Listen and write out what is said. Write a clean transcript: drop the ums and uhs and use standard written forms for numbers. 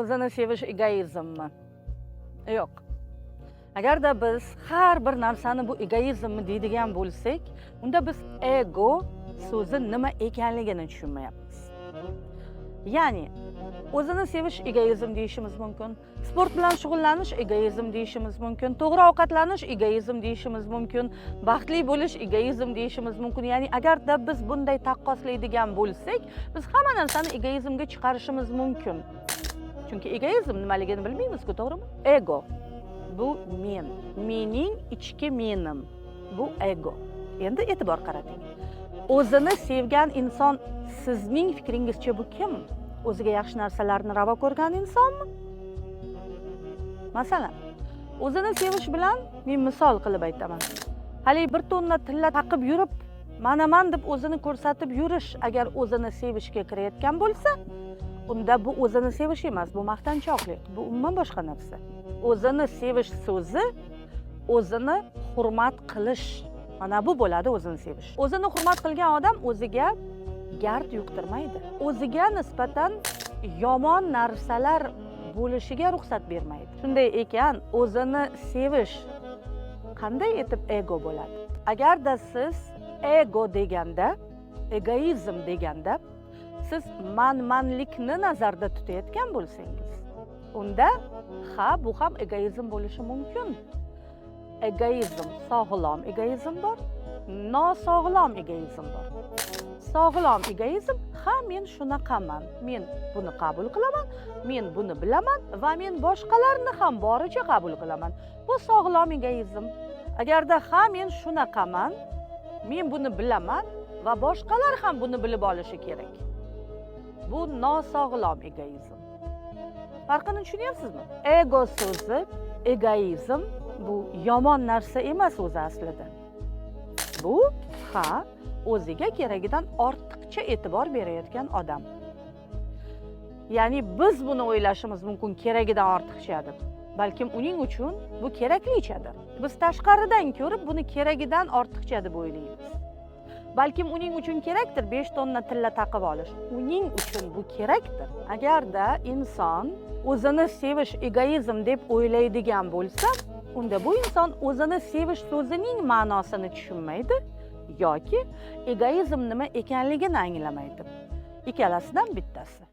o'zini sevish egoizmmi? Yo'q. Agarda biz har bir narsani bu egoizmmi deydigan bo'lsak, unda biz ego so'zi nima ekanligini tushunmayapmiz. Ya'ni o'zini sevish egoizm deyishimiz mumkin, sport bilan shug'ullanish egoizm deyishimiz mumkin, to'g'ri ovqatlanish egoizm deyishimiz mumkin, baxtli bo'lish egoizm deyishimiz mumkin. Ya'ni agarda biz bunday taqqoslaydigan bo'lsak, biz hamma narsani egoizmga chiqarishimiz mumkin. Chunki egoizm nimaligini bilmaymiz-ku, to'g'rimi? Ego bu men, mening ichki menim. Bu ego. Endi e'tibor qarating. O'zini sevgan inson sizning fikringizcha bu kim? O'ziga yaxshi narsalarni ravo ko'rgan insonmi? Masalan, o'zini sevish bilan men misol qilib aytaman. Hali bir tonna tilla taqib yurib, manaman deb o'zini ko'rsatib yurish agar o'zini sevishga kirayotgan bo'lsa, unda bu o'zini sevish emas, bu maqtanchoqlik, bu umuman boshqa narsa. O'zini sevish so'zi o'zini hurmat qilish. Mana bu bo'ladi o'zini sevish. O'zini hurmat qilgan odam o'ziga gard yuqtirmaydi. O'ziga nisbatan yomon narsalar bo'lishiga ruxsat bermaydi. Shunday ekan, o'zini sevish qanday etib ego bo'ladi? Agarda siz ego deganda, egoizm deganda, siz manmanlikni nazarda tutayotgan bo'lsangiz, unda bu ham egoizm bo'lishi mumkin. Egoizm, sog'lom egoizm bor, nosog'lom egoizm bor. Sog'lom egoizm, men shunaqaman, men buni qabul qilaman, men buni bilaman va men boshqalarni ham boricha qabul qilaman. Bu sog'lom egoizm. Agarda men shunaqaman, men buni bilaman va boshqalar ham buni bilib olishi kerak. Bu nosog'lom egoizm. Farqini tushunyapsizmi? Ego so'zi, egoizm bu yomon narsa emas o'zi aslida. Bu o'ziga keragidan ortiqcha e'tibor berayotgan odam. Ya'ni biz buni o'ylashimiz mumkin keragidan ortiqcha deb. Balkim uning uchun bu keraklichadir. Biz tashqaridan ko'rib buni keragidan ortiqcha deb o'ylaymiz. Balkim uning uchun kerakdir 5 tonna tilla taqib olish. Uning uchun bu kerakdir. Agarda inson o'zini sevish egoizm deb o'ylaydigan bo'lsa, unda bu inson o'zini sevish so'zining ma'nosini tushunmaydi yoki egoizm nima ekanligini anglamaydi. Ikkalasidan bittasi.